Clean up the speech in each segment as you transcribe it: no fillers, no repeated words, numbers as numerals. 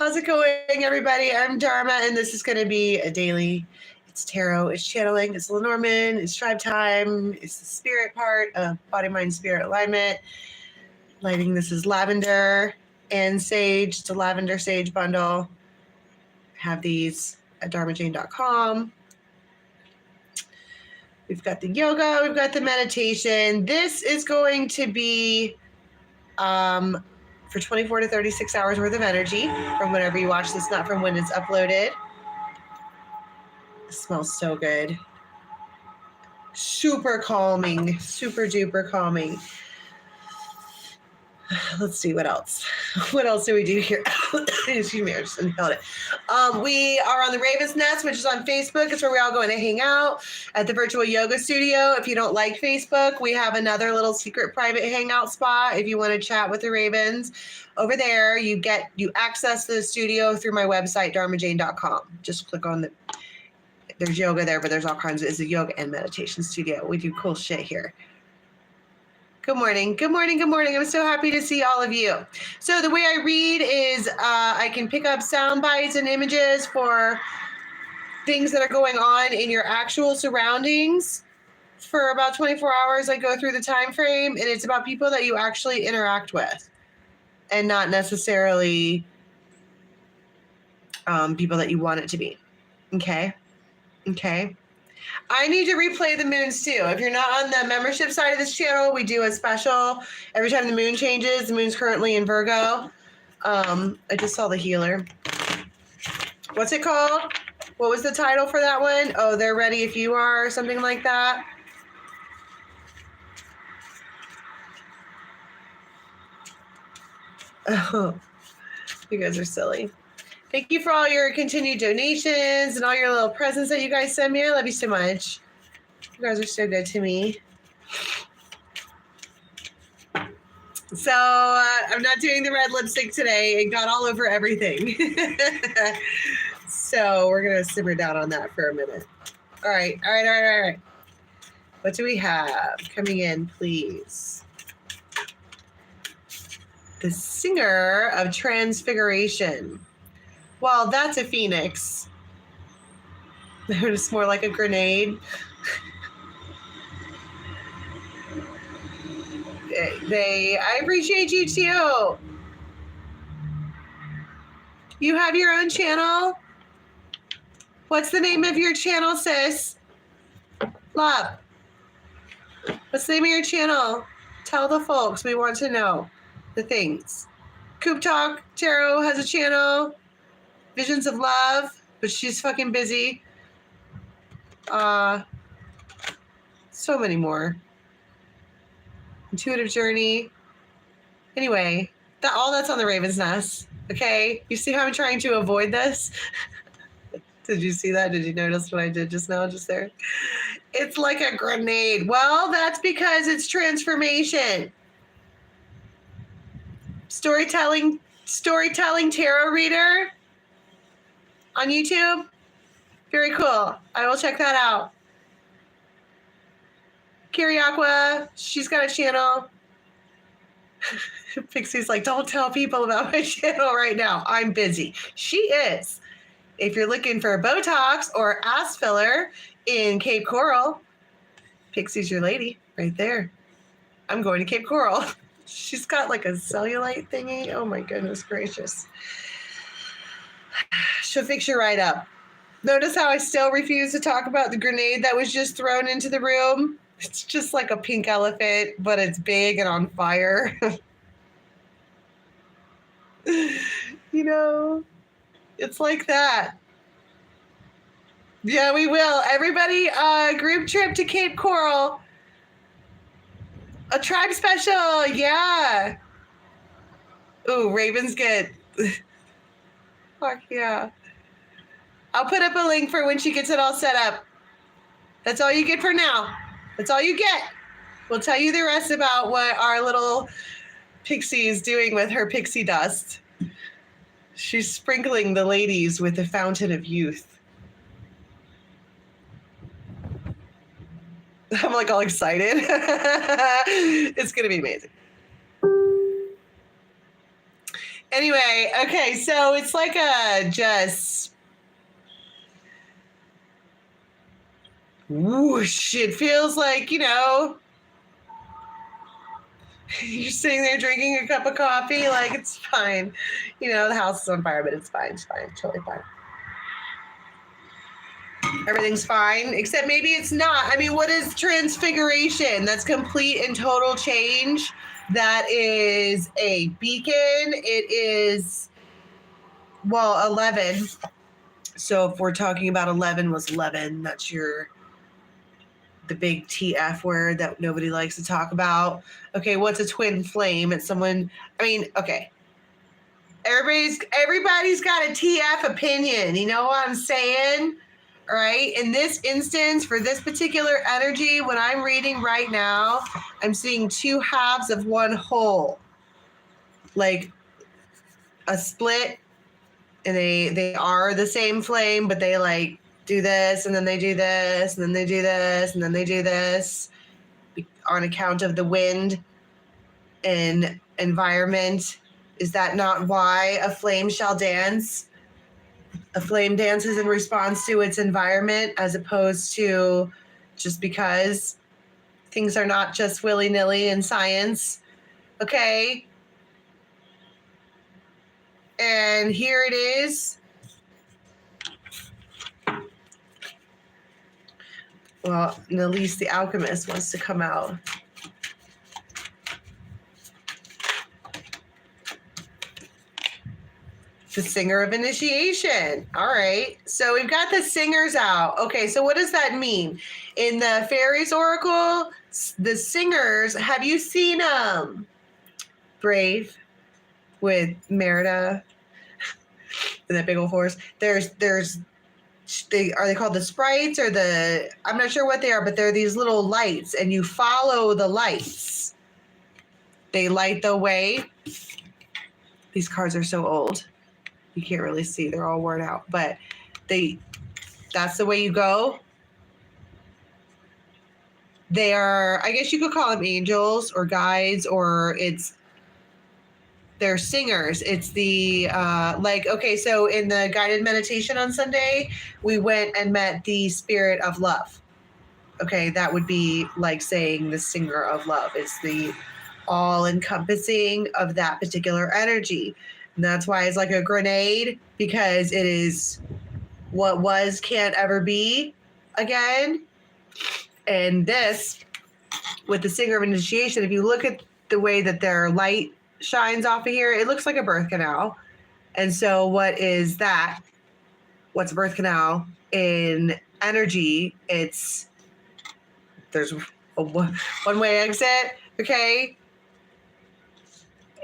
How's it going, everybody? I'm Dharma, and this is going to be a daily. It's tarot, it's channeling, it's Lenormand, it's tribe time, it's the spirit part of body, mind, spirit alignment. Lighting this is lavender and sage. It's a lavender sage bundle. Have these at dharmajane.com. We've got the yoga, we've got the meditation. This is going to be for 24 to 36 hours worth of energy from whenever you watch this, not from when it's uploaded. It smells so good. Super calming, super duper calming. Let's see what else. What else do we do here? Excuse me, I just inhaled it. We are on the Raven's Nest, which is on Facebook. It's where we all go in and hang out at the virtual yoga studio. If you don't like Facebook, we have another little secret private hangout spot. If you want to chat with the Ravens over there, you access the studio through my website, dharmajane.com. Just click on there's yoga there, but there's all kinds of, it's a yoga and meditation studio. We do cool shit here. Good morning. Good morning. Good morning. I'm so happy to see all of you. So the way I read is I can pick up sound bites and images for things that are going on in your actual surroundings. For about 24 hours, I go through the time frame, and it's about people that you actually interact with and not necessarily people that you want it to be. Okay? Okay. I need to replay the moons too. If you're not on the membership side of this channel, we do a special every time the moon changes. The moon's currently in Virgo. I just saw the healer. What's it called? What was the title for that one? Oh, They're Ready If You Are, or something like that. Oh, you guys are silly. Thank you for all your continued donations and all your little presents that you guys send me. I love you so much. You guys are so good to me. So I'm not doing the red lipstick today. It got all over everything. So we're going to simmer down on that for a minute. All right. What do we have coming in, please? The Singer of Transfiguration. Well, that's a phoenix. It's more like a grenade. I appreciate you too. You have your own channel? What's the name of your channel, sis? Love. What's the name of your channel? Tell the folks. We want to know the things. Coop Talk Tarot has a channel. Visions of Love, but she's fucking busy. So many more. Intuitive Journey. Anyway, all that's on the Raven's Nest. Okay? You see how I'm trying to avoid this? Did you see that? Did you notice what I did just now, just there? It's like a grenade. Well, that's because it's transformation. Storytelling tarot reader on YouTube. Very cool. I will check that out. Carrie Aqua, she's got a channel. Pixie's like, don't tell people about my channel right now. I'm busy. She is. If you're looking for Botox or ass filler in Cape Coral, Pixie's your lady right there. I'm going to Cape Coral. She's got like a cellulite thingy. Oh my goodness gracious. She'll fix you right up. Notice how I still refuse to talk about the grenade that was just thrown into the room? It's just like a pink elephant, but it's big and on fire. You know, it's like that. Yeah, we will. Everybody, group trip to Cape Coral. A tribe special, yeah. Ooh, Ravens get... Fuck yeah. I'll put up a link for when she gets it all set up. That's all you get for now. That's all you get. We'll tell you the rest about what our little pixie is doing with her pixie dust. She's sprinkling the ladies with the fountain of youth. I'm like all excited. It's going to be amazing. Anyway, okay, so it's like a just whoosh. It feels like, you're sitting there drinking a cup of coffee, like it's fine. The house is on fire, but it's fine. It's fine. Totally fine. Everything's fine, except maybe it's not. I mean, what is transfiguration? That's complete and total change. That is a beacon. It is, 11. So if we're talking about 11 was 11, that's the big TF word that nobody likes to talk about. Okay, what's a twin flame? It's someone, okay. Everybody's got a TF opinion. You know what I'm saying? All right. In this instance, for this particular energy, what I'm reading right now, I'm seeing two halves of one whole, like a split, and they are the same flame, but they like do this, and then they do this, and then they do this, and then they do this on account of the wind and environment. Is that not why a flame shall dance? A flame dances in response to its environment, as opposed to just because. Things are not just willy-nilly in science. Okay. And here it is. Well, at least the alchemist wants to come out. The singer of initiation. All right. So we've got the singers out. Okay. So what does that mean? In the fairies oracle, the singers, have you seen Brave with Merida and that big old horse? Are they called the sprites or I'm not sure what they are, but they're these little lights, and you follow the lights. They light the way. These cards are so old. You can't really see. They're all worn out, but that's the way you go. They are, I guess you could call them angels or guides, or they're singers. It's the, so in the guided meditation on Sunday, we went and met the spirit of love. Okay. That would be like saying the singer of love. It's the all encompassing of that particular energy. And that's why it's like a grenade, because it is what was can't ever be again. And this, with the singer of initiation, if you look at the way that their light shines off of here, it looks like a birth canal. And so what is that? What's a birth canal in energy? There's a one-way exit, okay?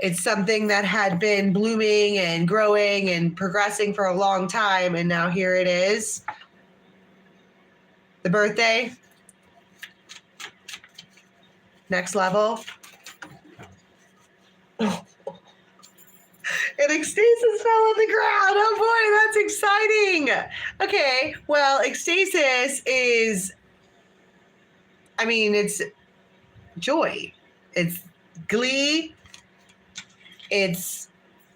It's something that had been blooming and growing and progressing for a long time, and now here it is. The birthday. Next level. And ecstasis fell on the ground. Oh boy, that's exciting. Okay, well, ecstasis is, it's joy. It's glee. It's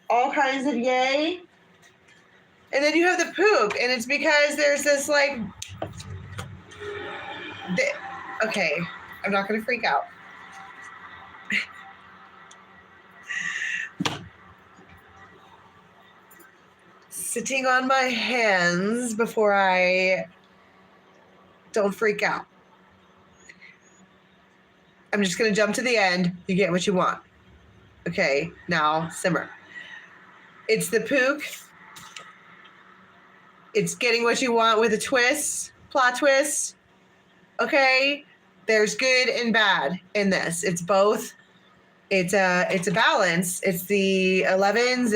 all kinds of yay. And then you have the poop, and it's because there's this okay, I'm not going to freak out. Sitting on my hands before I don't freak out. I'm just going to jump to the end. You get what you want. Okay, now simmer. It's the pook. It's getting what you want with a twist, plot twist. Okay, there's good and bad in this. It's both. It's a balance. It's the 11s.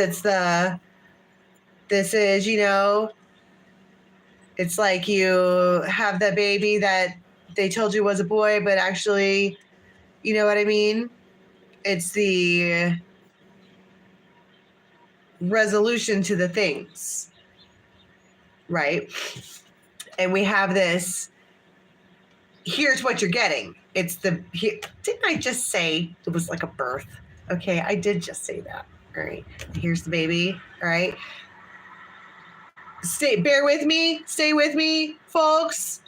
This is, it's like you have the baby that they told you was a boy, but actually, you know what I mean? It's the resolution to the things, right? And we have this, here's what you're getting. Didn't I just say it was like a birth? Okay, I did just say that. All right. Here's the baby. All right. Bear with me. Stay with me, folks.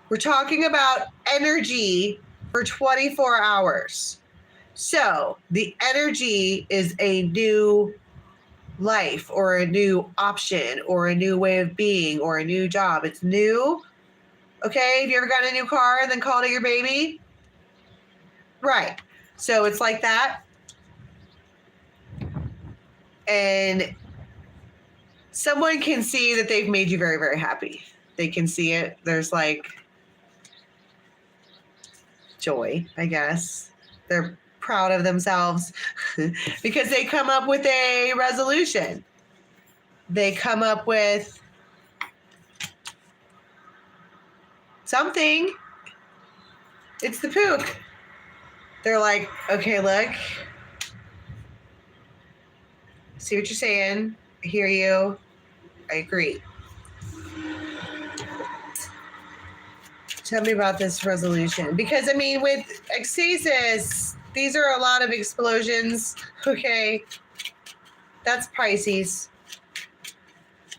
We're talking about energy for 24 hours. So the energy is a new life or a new option or a new way of being or a new job. It's new. Okay. Have you ever gotten a new car and then called it your baby? Right. So it's like that. And someone can see that they've made you very, very happy. They can see it. There's like joy, I guess. They're proud of themselves because they come up with a resolution. They come up with something. It's the pook. They're like, okay, look. See what you're saying. I hear you. I agree. Tell me about this resolution. Because, I mean, with ecstasis, these are a lot of explosions. Okay. That's Pisces.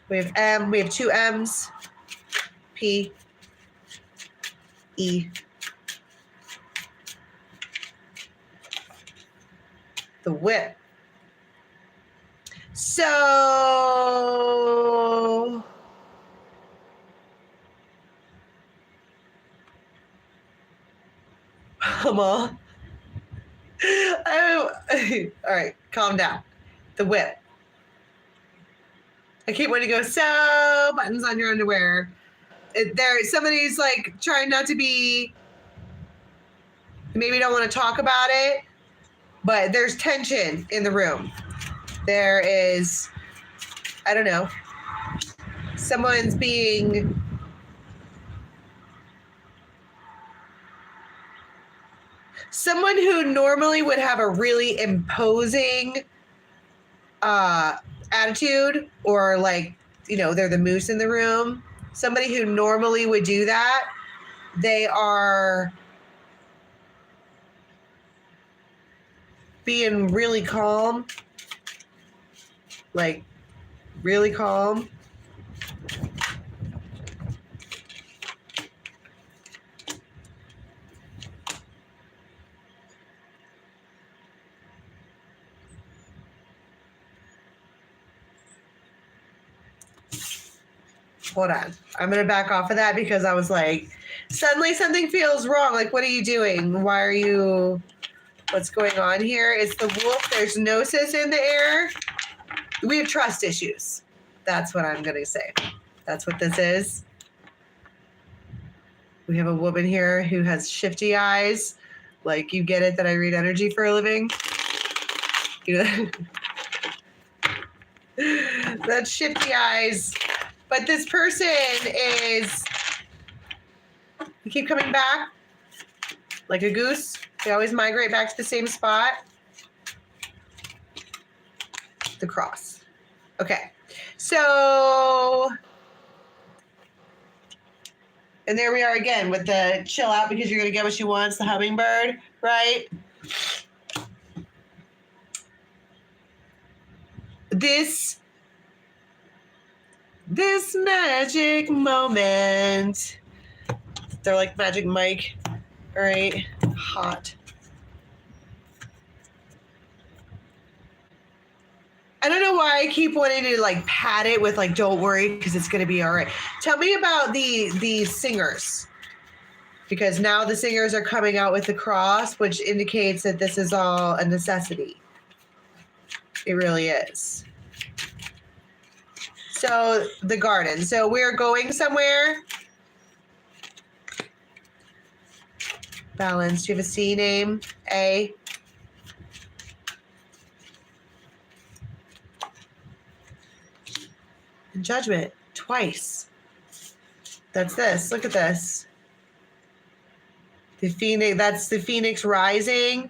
We have M. We have two M's. P. E. The whip. So Mama. All right, calm down. The whip. I keep wanting to go, so buttons on your underwear. Somebody's like trying not to be, maybe don't want to talk about it, but there's tension in the room. There is, I don't know, someone who normally would have a really imposing attitude, or like, you know, they're the moose in the room. Somebody who normally would do that, they are being really calm. Like, really calm. Hold on. I'm going to back off of that because I was like, suddenly something feels wrong. Like, what are you doing? Why are you, what's going on here? It's the wolf. There's gnosis in the air. We have trust issues. That's what I'm going to say. That's what this is. We have a woman here who has shifty eyes. Like, you get it that I read energy for a living? You know? That's shifty eyes. But this person is, you keep coming back like a goose. They always migrate back to the same spot. The cross. Okay. So, and there we are again with the chill out because you're going to get what you want. It's the hummingbird, right? This magic moment. They're like Magic Mike. All right. Hot. I don't know why I keep wanting to like pat it with like, don't worry, because it's going to be all right. Tell me about the singers, because now the singers are coming out with the cross, which indicates that this is all a necessity. It really is. So the garden. So we're going somewhere. Balance. Do you have a C name? A. And Judgment. Twice. That's this. Look at this. The Phoenix. That's the Phoenix rising.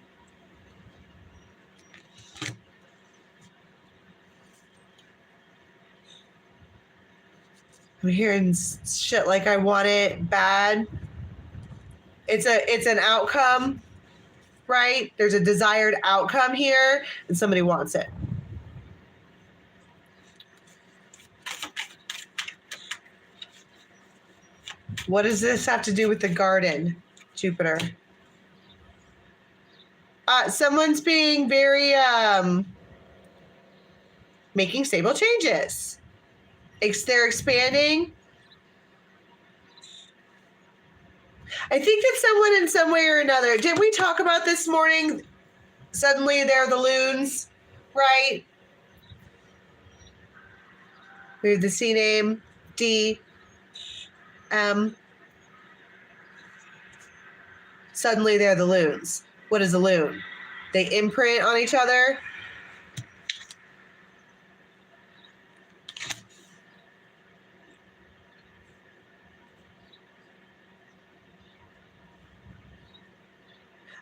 I'm hearing shit like I want it bad. It's an outcome, right? There's a desired outcome here, and somebody wants it. What does this have to do with the garden, Jupiter? Someone's being very, making stable changes. They're expanding. I think that someone in some way or another, did we talk about this morning? Suddenly they're the loons, right? We have the C name, D, M. Suddenly they're the loons. What is a loon? They imprint on each other.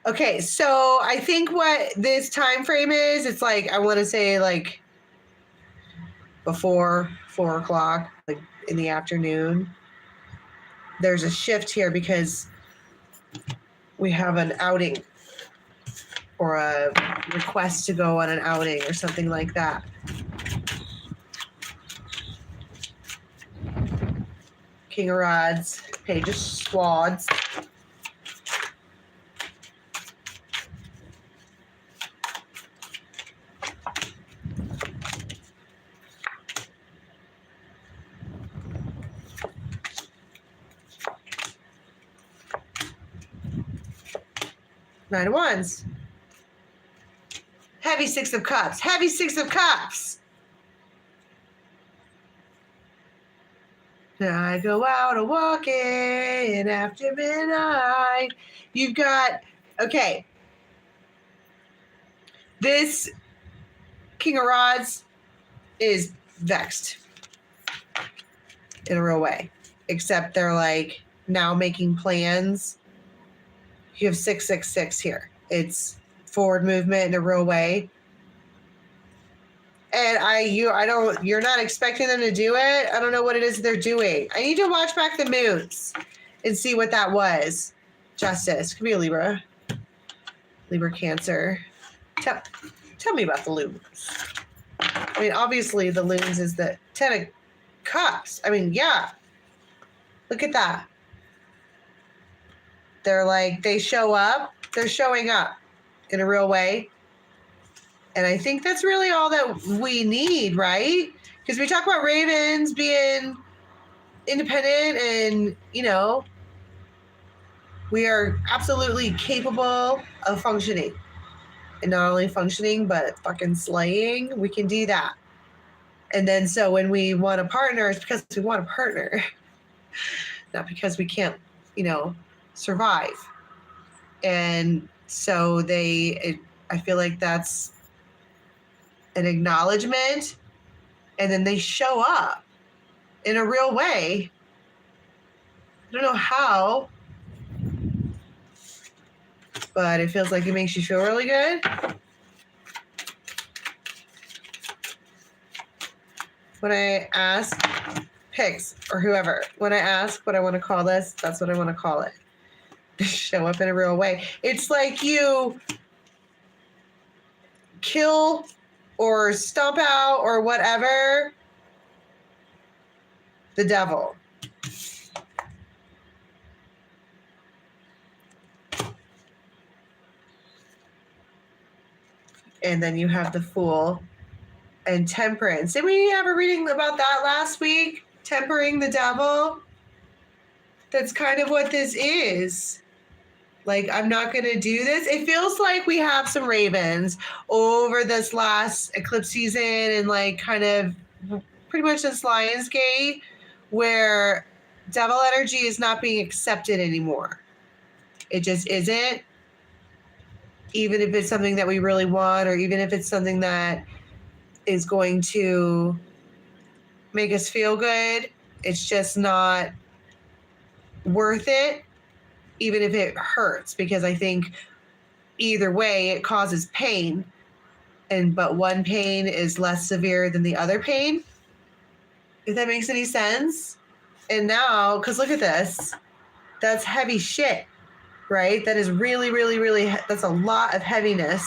Okay, so I think what this time frame is, it's like, I want to say like before 4 o'clock, like in the afternoon. There's a shift here because we have an outing or a request to go on an outing or something like that. King of Rods, Page of Swords. Nine of Wands. Heavy Six of Cups. Heavy Six of Cups. I go out a walking after midnight. You've got, okay. This King of Rods is vexed in a real way. Except they're like now making plans. You have 666 here. It's forward movement in a real way. And you're not expecting them to do it. I don't know what it is they're doing. I need to watch back the moons and see what that was. Justice. Could be a Libra. Libra, Cancer. Tell me about the loons. I mean, obviously the loons is the 10 of Cups. I mean, yeah. Look at that. They're like, they show up. They're showing up in a real way. And I think that's really all that we need, right? Because we talk about ravens being independent and, you know, we are absolutely capable of functioning. And not only functioning, but fucking slaying. We can do that. And then so when we want a partner, it's because we want a partner. Not because we can't, you know, survive. And so I feel like that's an acknowledgement, and then they show up in a real way. I don't know how, but it feels like it makes you feel really good. When I ask Pix or whoever, when I ask what I want to call this, that's what I want to call it. Show up in a real way. It's like you kill or stomp out or whatever the devil. And then you have the Fool and Temperance. Did we have a reading about that last week? Tempering the devil? That's kind of what this is. Like, I'm not going to do this. It feels like we have some ravens over this last eclipse season and like kind of pretty much this Lionsgate where devil energy is not being accepted anymore. It just isn't. Even if it's something that we really want, or even if it's something that is going to make us feel good, it's just not worth it. Even if it hurts, because I think either way it causes pain, but one pain is less severe than the other pain, if that makes any sense. And now, because look at this, that's heavy shit, right? That is really, really, really, that's a lot of heaviness.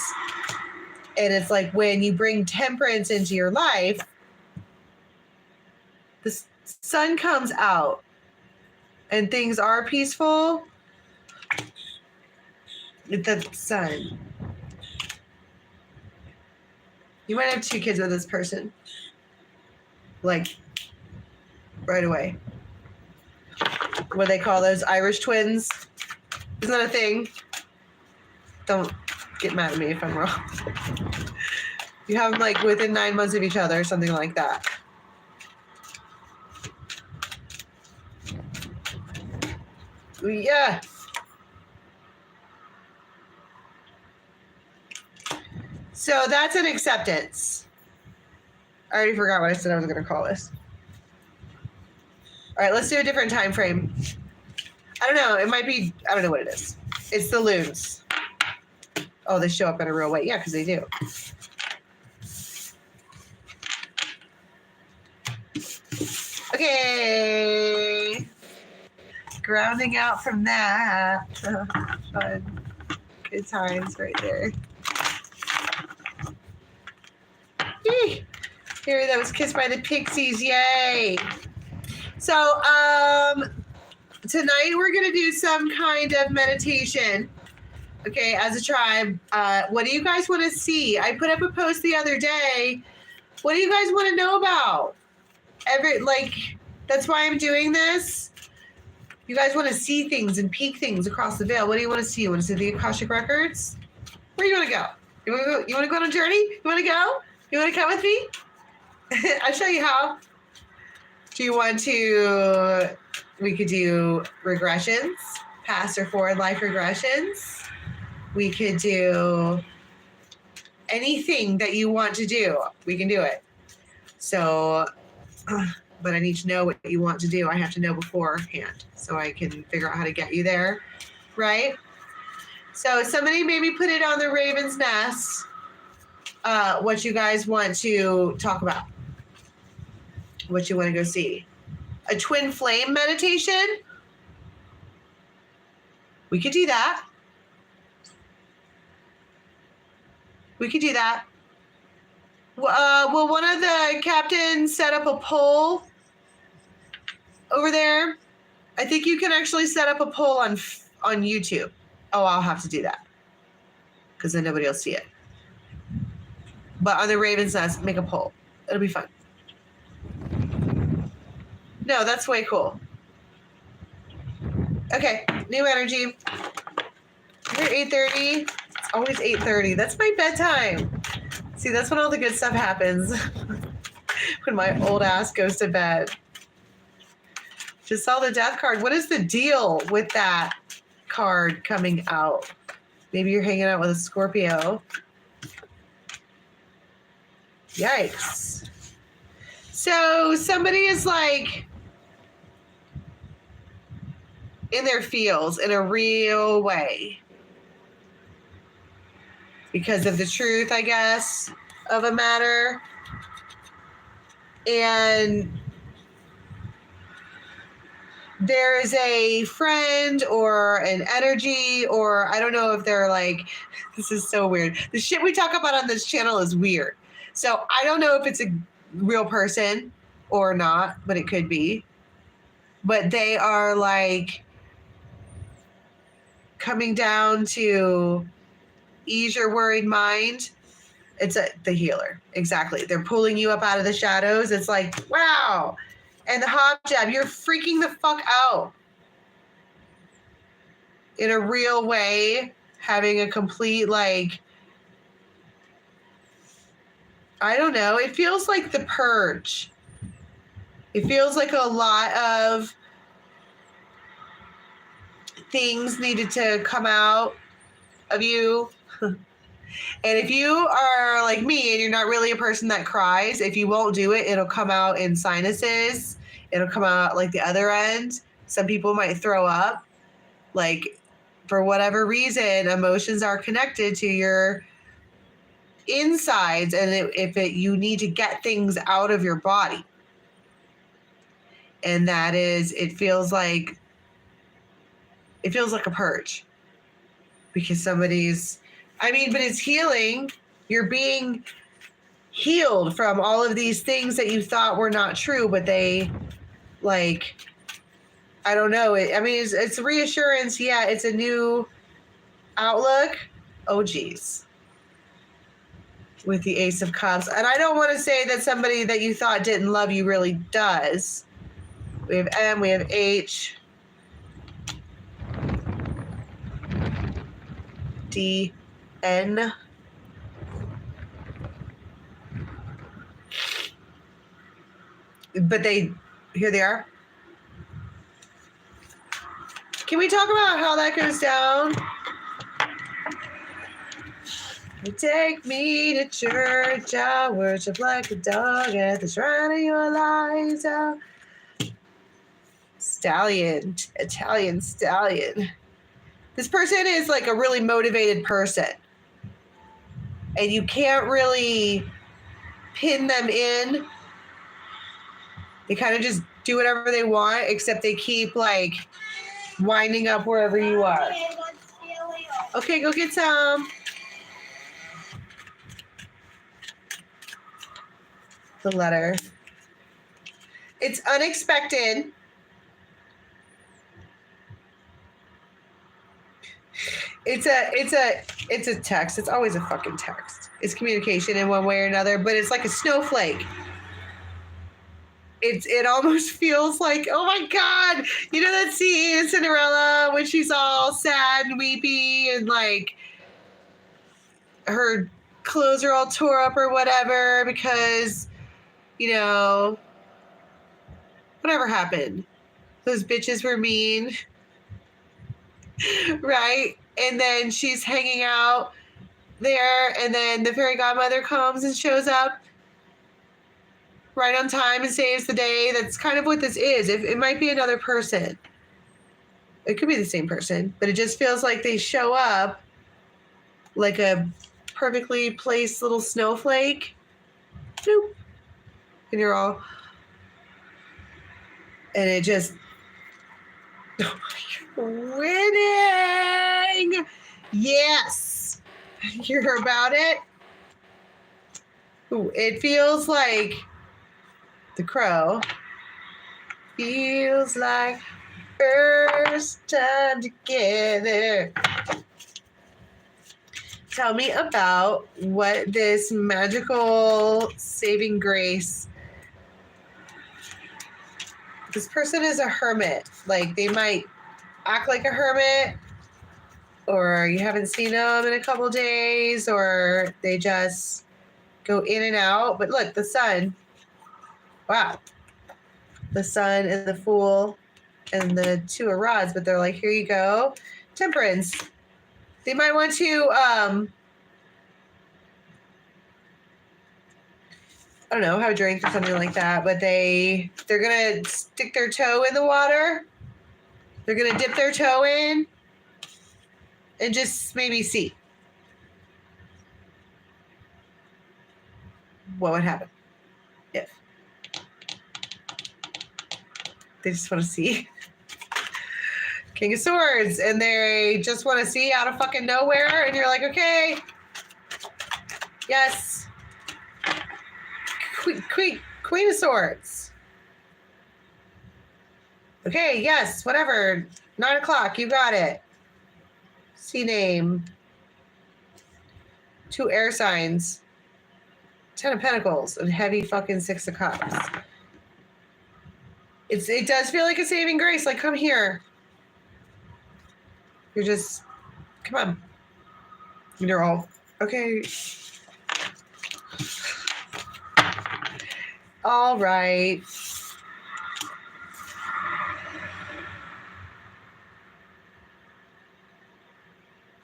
And it's like when you bring temperance into your life, the sun comes out and things are peaceful. The Sun. You might have 2 kids with this person. Like, right away. What they call those Irish twins. Isn't that a thing? Don't get mad at me if I'm wrong. You have them like within 9 months of each other, something like that. Yeah. So that's an acceptance. I already forgot what I said I was going to call this. All right, let's do a different time frame. I don't know. It might be, I don't know what it is. It's the loons. Oh, they show up in a real way. Yeah, because they do. Okay. Grounding out from that. Fun. Good times right there. Yay. Here, that was kissed by the pixies. Yay. So, tonight we're going to do some kind of meditation. Okay, as a tribe. What do you guys want to see? I put up a post the other day. What do you guys want to know about? That's why I'm doing this. You guys want to see things and peek things across the veil. What do you want to see? You want to see the Akashic Records? Where do you want to go? You want to go on a journey? You want to go? You want to come with me? I'll show you how. Do you want to, we could do regressions, past or forward life regressions. We could do anything that you want to do. We can do it. So, but I need to know what you want to do. I have to know beforehand so I can figure out how to get you there, right? So somebody maybe put it on the Raven's Nest, what you guys want to talk about, what you want to go see. A twin flame meditation? We could do that. We could do that. Will one of the captains set up a poll over there? I think you can actually set up a poll on YouTube. Oh, I'll have to do that because then nobody will see it. But on the Raven's Nest, make a poll. It'll be fun. No, that's way cool. Okay, new energy. Here, 8:30. It's always 8:30. That's my bedtime. See, that's when all the good stuff happens. When my old ass goes to bed. Just saw the death card. What is the deal with that card coming out? Maybe you're hanging out with a Scorpio. Yikes. So somebody is like in their feels in a real way. Because of the truth, I guess, of a matter. And there is a friend or an energy, or I don't know if they're like, this is so weird. The shit we talk about on this channel is weird. So I don't know if it's a real person or not, but it could be. But they are like coming down to ease your worried mind. It's the healer. Exactly. They're pulling you up out of the shadows. It's like, wow. And the hop jab, you're freaking the fuck out. In a real way, having a complete, like, I don't know. It feels like the purge. It feels like a lot of things needed to come out of you. And if you are like me and you're not really a person that cries, if you won't do it, it'll come out in sinuses. It'll come out like the other end. Some people might throw up. Like, for whatever reason, emotions are connected to your insides, and you need to get things out of your body. And that is, it feels like a purge. Because somebody's, but it's healing. You're being healed from all of these things that you thought were not true, but they, like, I don't know. I mean, it's reassurance. Yeah, it's a new outlook. Oh, geez. With the Ace of Cups. And I don't want to say that somebody that you thought didn't love you really does. We have M, we have H. D, N. But here they are. Can we talk about how that goes down? You take me to church, I worship like a dog at the shrine of your lies. Stallion, Italian stallion. This person is like a really motivated person. And you can't really pin them in. They kind of just do whatever they want, except they keep like winding up wherever you are. Okay, go get some. The letter. It's unexpected. It's a text. It's always a fucking text. It's communication in one way or another, but it's like a snowflake. It almost feels like, oh my God, you know that scene in Cinderella when she's all sad and weepy and like her clothes are all tore up or whatever because, you know, whatever happened. Those bitches were mean. Right? And then she's hanging out there and then the fairy godmother comes and shows up right on time and saves the day. That's kind of what this is. It might be another person. It could be the same person, but it just feels like they show up like a perfectly placed little snowflake. Boop. And you're all... And it just... Winning! Yes! You heard about it? Ooh, it feels like the crow. Feels like first time together. Tell me about what this magical saving grace. This person is a hermit. Like they might act like a hermit, or you haven't seen them in a couple days, or they just go in and out. But look, the sun. Wow. The sun and the Fool and the Two of Rods, but they're like, here you go. Temperance. They might want to, I don't know, have a drink or something like that, but they're going to stick their toe in the water. They're going to dip their toe in and just maybe see what would happen if they just want to see. King of Swords, and they just want to see out of fucking nowhere, and you're like, okay, yes. Queen of Swords. Okay, yes, whatever. 9 o'clock, you got it. Sea name. 2 air signs. 10 of Pentacles, and heavy fucking 6 of Cups. It does feel like a saving grace. Like, come here. You're just, come on. And you're all, okay. All right.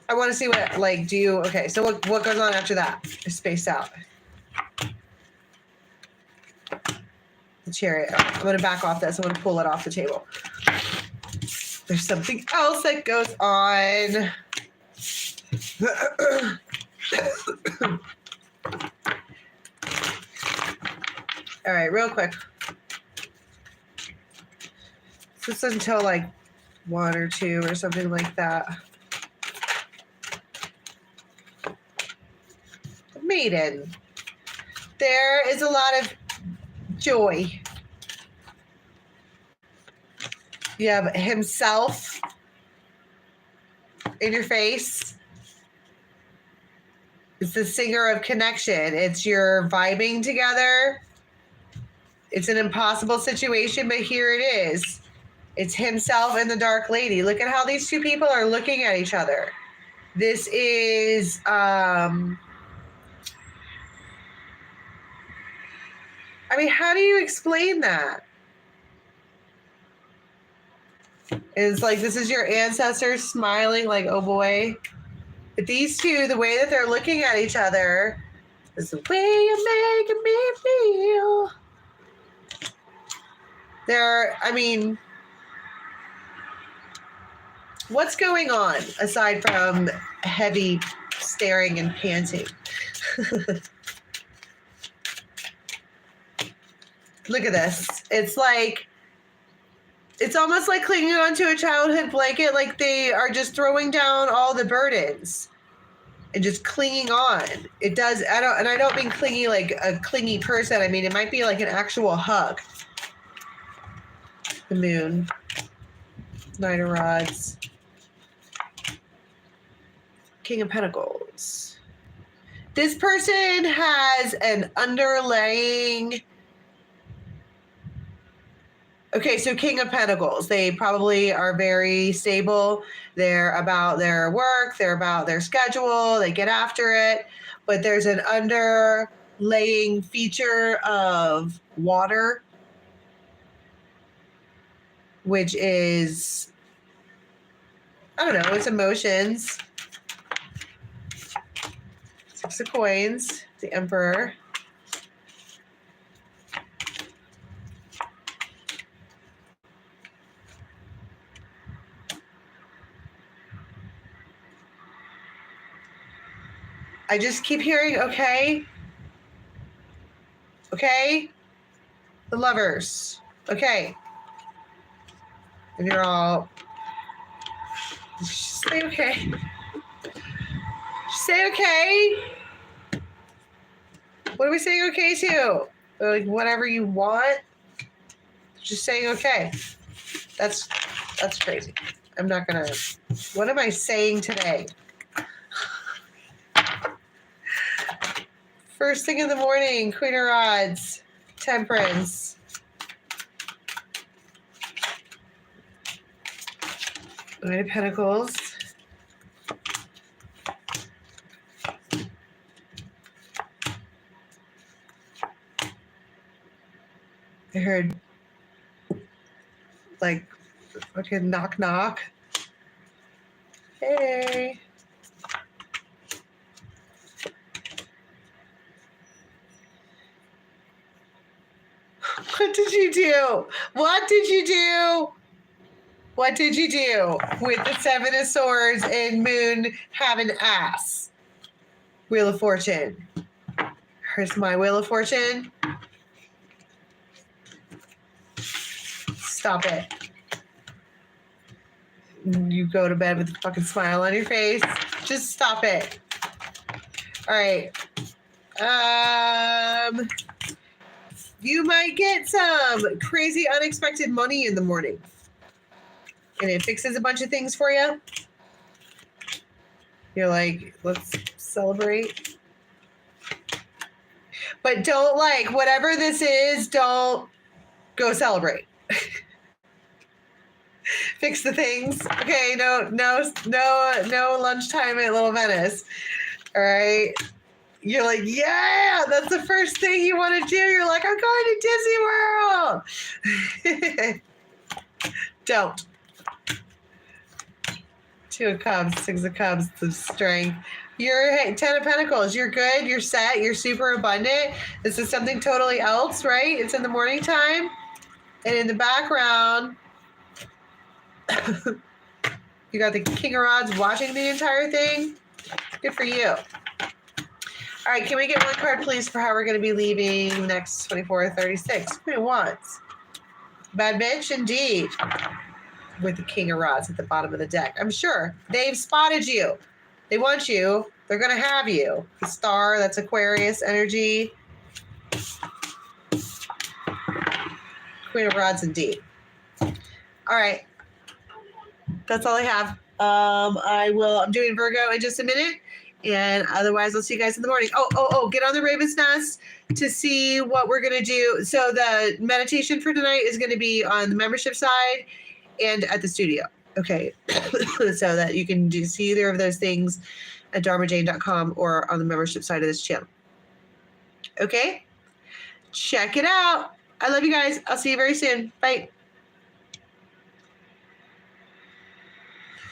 I want to see what, like, do you, okay, so what goes on after that? It's spaced out. The Chariot. I'm going to back off this. I'm going to pull it off the table. There's something else that goes on. All right, real quick. This is until like 1 or 2 or something like that. Maiden. There is a lot of joy. You have himself in your face. It's the singer of connection. It's your vibing together. It's an impossible situation, but here it is. It's himself and the dark lady. Look at how these two people are looking at each other. This is, I mean, how do you explain that? It's like, this is your ancestors smiling like, oh boy. But these two, the way that they're looking at each other is the way you're making me feel. I mean, what's going on aside from heavy staring and panting? Look at this. It's like, it's almost like clinging onto a childhood blanket, like they are just throwing down all the burdens and just clinging on. It does, I don't mean clingy like a clingy person. I mean, it might be like an actual hug. The moon, Knight of Rods, King of Pentacles. This person has an underlying... Okay, so King of Pentacles, they probably are very stable. They're about their work. They're about their schedule. They get after it. But there's an underlaying feature of water, which is, I don't know, it's emotions. Six of Coins, the Emperor. I just keep hearing, okay. Okay. The Lovers. Okay. And you're all, just say okay. Just say okay. What are we saying okay to? Like whatever you want. Just saying okay. That's crazy. I'm not gonna, what am I saying today? First thing in the morning, Queen of Rods, Temperance. Knight of Pentacles. I heard like fucking knock knock. Hey. What did you do? What did you do? What did you do with the Seven of Swords and Moon having ass? Wheel of Fortune. Here's my Wheel of Fortune. Stop it. You go to bed with a fucking smile on your face. Just stop it. All right. You might get some crazy unexpected money in the morning. And it fixes a bunch of things for you. You're like, let's celebrate. But don't, like, whatever this is, don't go celebrate. Fix the things. Okay, no lunchtime at Little Venice. All right. You're like, yeah, that's the first thing you want to do. You're like, I'm going to Disney World. Don't. Two of Cups, Six of Cups, the strength. You're Ten of Pentacles. You're good. You're set. You're super abundant. This is something totally else, right? It's in the morning time. And in the background, you got the King of Rods watching the entire thing. Good for you. All right, can we get one card, please, for how we're going to be leaving next 24 or 36? Queen of Wands. Bad bitch, indeed. With the King of Rods at the bottom of the deck. I'm sure they've spotted you. They want you. They're going to have you. The Star, that's Aquarius energy. Queen of Rods, indeed. All right. That's all I have. I'm doing Virgo in just a minute. And otherwise, I'll see you guys in the morning. Get on the Raven's Nest to see what we're going to do. So the meditation for tonight is going to be on the membership side and at the studio. Okay. So that you can see either of those things at dharmajane.com or on the membership side of this channel. Okay. Check it out. I love you guys. I'll see you very soon. Bye.